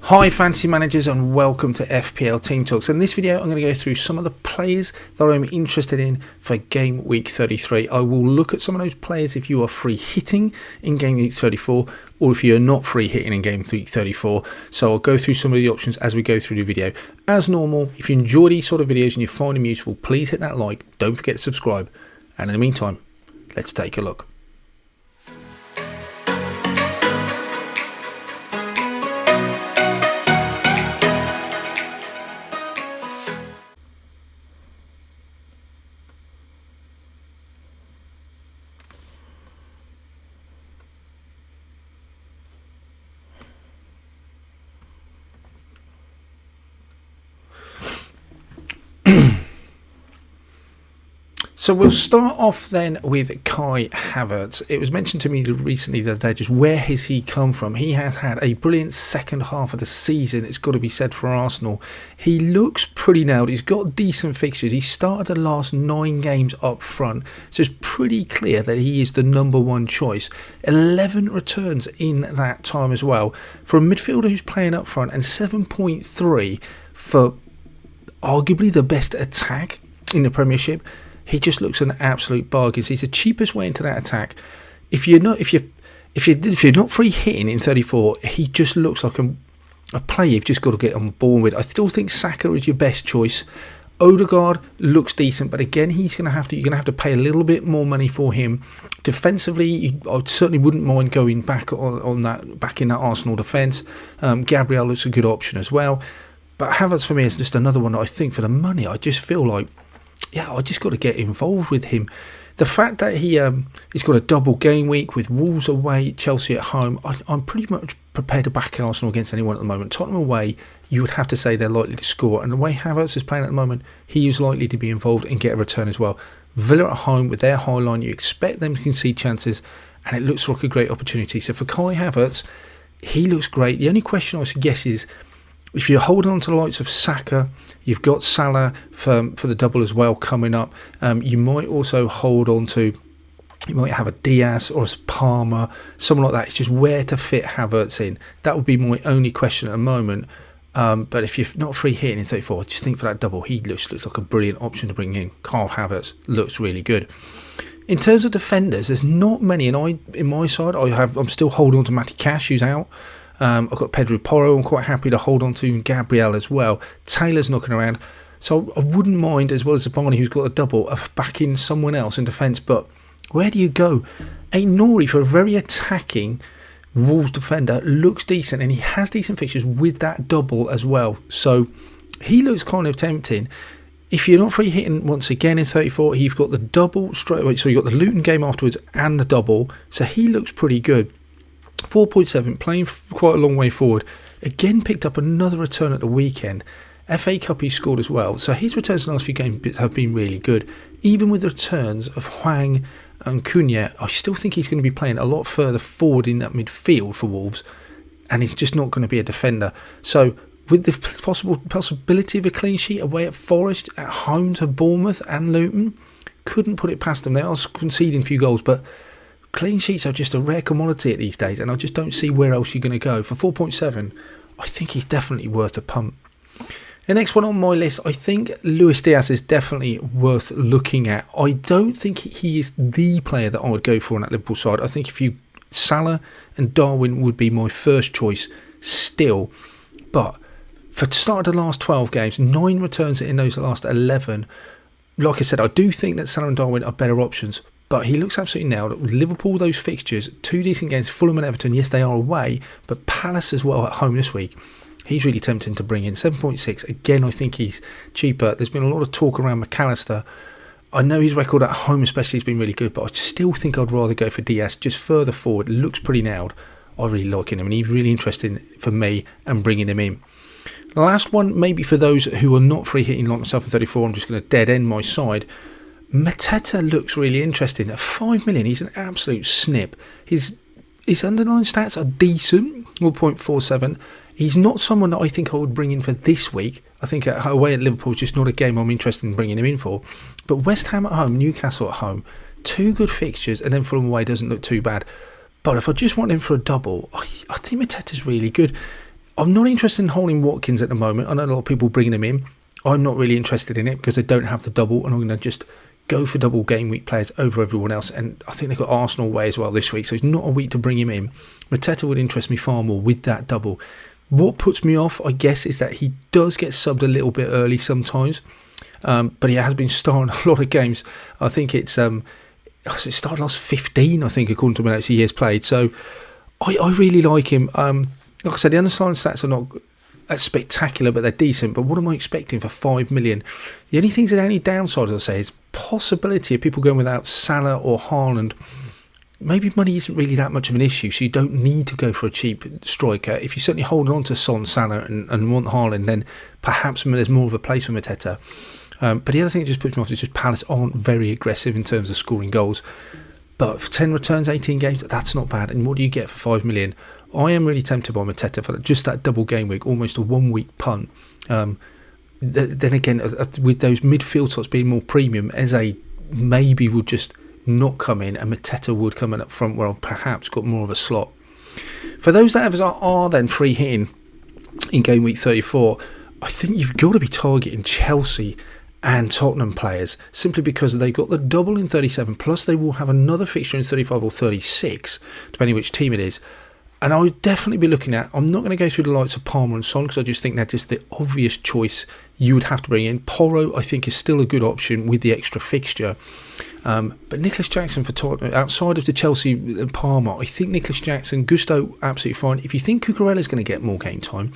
Hi fantasy managers, and welcome to FPL Team Talks. In this video I'm going to go through some of the players that I'm interested in for game week 33. I will look at some of those players if you are free hitting in game week 34 or if you're not free hitting in game week 34. So I'll go through some of the options as we go through the video. As normal, if you enjoy these sort of videos and you find them useful, please hit that like, don't forget to subscribe, and in the meantime, let's take a look. So we'll start off then with Kai Havertz. It was mentioned to me recently the other day, just where has he come from? He has had a brilliant second half of the season, it's got to be said, for Arsenal. He looks pretty nailed. He's got decent fixtures. He started the last 9 games up front, so it's pretty clear that he is the number one choice. 11 returns in that time as well. For a midfielder who's playing up front, and 7.3 for arguably the best attack in the Premiership. He just looks an absolute bargain. He's the cheapest way into that attack. If you're not free hitting in 34, he just looks like a player you've just got to get on board with. I still think Saka is your best choice. Odegaard looks decent, but again, you're going to have to pay a little bit more money for him. Defensively, I certainly wouldn't mind going back in that Arsenal defence. Gabriel looks a good option as well. But Havertz for me is just another one that I think for the money, I just feel like, yeah, I just got to get involved with him. The fact that he's got a double game week with Wolves away, Chelsea at home, I'm pretty much prepared to back Arsenal against anyone at the moment. Tottenham away, you would have to say they're likely to score. And the way Havertz is playing at the moment, he is likely to be involved and get a return as well. Villa at home with their high line, you expect them to concede chances, and it looks like a great opportunity. So for Kai Havertz, he looks great. The only question I suggest is, if you're holding on to the likes of Saka, you've got Salah for the double as well coming up. You might also hold on to, you might have a Diaz or a Palmer, someone like that. It's just where to fit Havertz in. That would be my only question at the moment. But if you're not free hitting in 34, just think for that double. He looks like a brilliant option to bring in. Kai Havertz looks really good. In terms of defenders, there's not many, and in my side, I'm still holding on to Matty Cash, who's out. I've got Pedro Porro. I'm quite happy to hold on to Gabriel as well. Taylor's knocking around, so I wouldn't mind, as well as Zabani, who's got a double, of backing someone else in defence. But where do you go? Nouri, for a very attacking Wolves defender, looks decent, and he has decent fixtures with that double as well. So he looks kind of tempting. If you're not free hitting once again in 34, you've got the double straight away. So you've got the Luton game afterwards and the double. So he looks pretty good. 4.7, playing quite a long way forward. Again, picked up another return at the weekend. FA Cup he scored as well. So his returns in the last few games have been really good. Even with the returns of Hwang and Cunha, I still think he's going to be playing a lot further forward in that midfield for Wolves. And he's just not going to be a defender. So with the possibility of a clean sheet away at Forest, at home to Bournemouth and Luton, couldn't put it past them. They are conceding a few goals, but clean sheets are just a rare commodity at these days, and I just don't see where else you're going to go. For 4.7, I think he's definitely worth a pump. The next one on my list, I think Luis Diaz is definitely worth looking at. I don't think he is the player that I would go for on that Liverpool side. I think Salah and Darwin would be my first choice still. But for the start of the last 12 games, 9 returns in those last 11. Like I said, I do think that Salah and Darwin are better options. But he looks absolutely nailed. With Liverpool, those fixtures, 2 decent games, Fulham and Everton. Yes, they are away, but Palace as well at home this week. He's really tempting to bring in. 7.6. Again, I think he's cheaper. There's been a lot of talk around McAllister. I know his record at home especially has been really good, but I still think I'd rather go for Diaz. Just further forward, looks pretty nailed. I really like him, and he's really interesting for me and bringing him in. The last one, maybe for those who are not free hitting like myself in 34, I'm just going to dead end my side. Mateta looks really interesting. At 5 million, he's an absolute snip. His underlying stats are decent, 1.47. He's not someone that I think I would bring in for this week. I think away at Liverpool is just not a game I'm interested in bringing him in for. But West Ham at home, Newcastle at home, 2 good fixtures, and then Fulham away doesn't look too bad. But if I just want him for a double, I think Mateta's really good. I'm not interested in holding Watkins at the moment. I know a lot of people bringing him in. I'm not really interested in it because they don't have the double, and I'm going to just go for double game week players over everyone else. And I think they've got Arsenal away as well this week, so it's not a week to bring him in. Mateta would interest me far more with that double. What puts me off, I guess, is that he does get subbed a little bit early sometimes, but he has been starting a lot of games. I think it started last 15, I think, according to the minutes he has played. So I really like him. Like I said, the undersigned stats are not spectacular, but they're decent. But what am I expecting for 5 million? The only downside, as I say, is possibility of people going without Salah or Haaland. Maybe money isn't really that much of an issue, so you don't need to go for a cheap striker. If you're certainly holding on to Son, Salah and want Haaland, then perhaps there's more of a place for Mateta. But the other thing that just puts me off is just Palace aren't very aggressive in terms of scoring goals. But for 10 returns, 18 games, that's not bad. And what do you get for 5 million? I am really tempted by Mateta for just that double game week, almost a 1 week punt. Then again, with those midfield slots being more premium, Eze maybe would just not come in, and Mateta would come in up front where I've perhaps got more of a slot. For those that are then free hitting in game week 34, I think you've got to be targeting Chelsea and Tottenham players, simply because they've got the double in 37, plus they will have another fixture in 35 or 36, depending which team it is. And I would definitely be looking at, I'm not going to go through the likes of Palmer and Son, because I just think they're just the obvious choice you would have to bring in. Porro, I think, is still a good option with the extra fixture. But Nicholas Jackson for Tottenham, outside of the Chelsea and Palmer, I think Nicholas Jackson, Gusto, absolutely fine. If you think Cucurella's going to get more game time,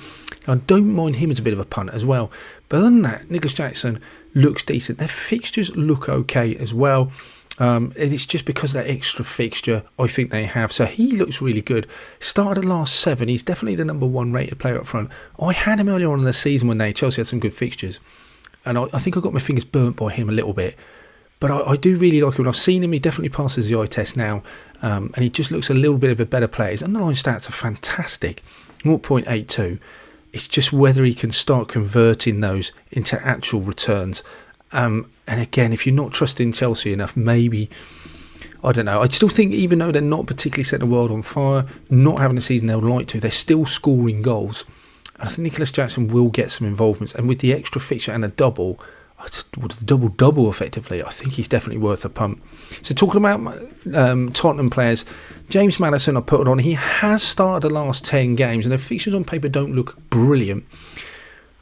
I don't mind him as a bit of a punt as well. But other than that, Nicholas Jackson looks decent. Their fixtures look okay as well. It's just because of that extra fixture I think they have. So he looks really good. Started the last 7. He's definitely the number 1 rated player up front. I had him earlier on in the season when Chelsea had some good fixtures. And I think I got my fingers burnt by him a little bit. But I do really like him. When I've seen him, he definitely passes the eye test now. And he just looks a little bit of a better player. His underlying stats are fantastic. 0.82. It's just whether he can start converting those into actual returns. And again, if you're not trusting Chelsea enough, maybe, I don't know. I still think even though they're not particularly setting the world on fire, not having a season they would like to, they're still scoring goals. I think Nicholas Jackson will get some involvements. And with the extra fixture and a double, the double effectively, I think he's definitely worth a pump. So talking about Tottenham players, James Maddison, I put it on. He has started the last 10 games, and the fixtures on paper don't look brilliant.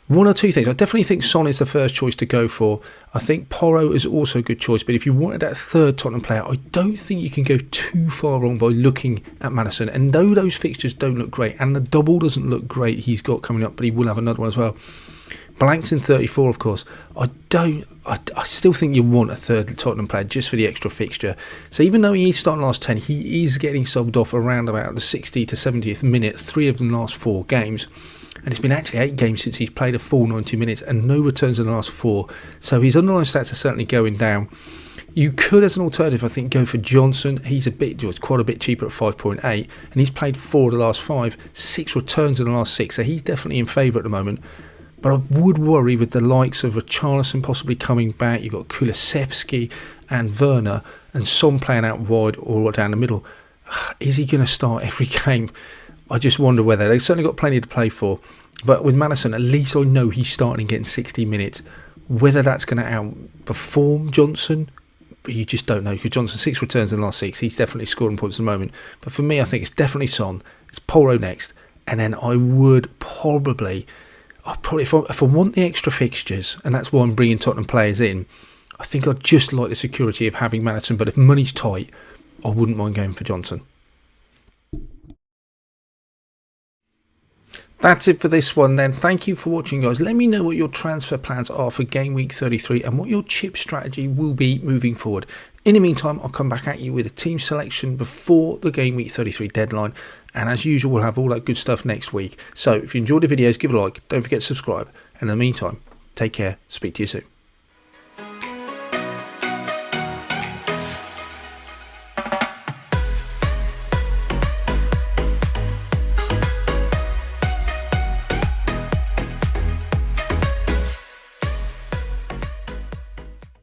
One or two things. I definitely think Son is the first choice to go for. I think Porro is also a good choice. But if you wanted that third Tottenham player, I don't think you can go too far wrong by looking at Maddison. And though those fixtures don't look great, and the double doesn't look great he's got coming up, but he will have another one as well. Blanks in 34, of course. I still think you want a third Tottenham player just for the extra fixture. So even though he is starting last 10, he is getting subbed off around about the 60 to 70th minute, 3 of the last 4 games. And it's been actually 8 games since he's played a full 90 minutes and no returns in the last 4. So his underlying stats are certainly going down. You could, as an alternative, I think, go for Johnson. He's quite a bit cheaper at 5.8, and he's played 4 of the last 5, 6 returns in the last 6. So he's definitely in favour at the moment. But I would worry with the likes of Richarlison possibly coming back. You've got Kulusevski and Werner, and Son playing out wide or down the middle. Is he going to start every game? I just wonder whether. They've certainly got plenty to play for. But with Maddison, at least I know he's starting and getting 60 minutes. Whether that's going to outperform Johnson, you just don't know. Because Johnson, 6 returns in the last 6. He's definitely scoring points at the moment. But for me, I think it's definitely Son. It's Porro next. And then I would probably if I want the extra fixtures, and that's why I'm bringing Tottenham players in, I think I'd just like the security of having Maddison. But if money's tight, I wouldn't mind going for Johnson. That's it for this one then. Thank you for watching, guys. Let me know what your transfer plans are for game week 33 and what your chip strategy will be moving forward. In the meantime, I'll come back at you with a team selection before the game week 33 deadline. And as usual, we'll have all that good stuff next week. So if you enjoyed the videos, give it a like. Don't forget to subscribe. And in the meantime, take care. Speak to you soon.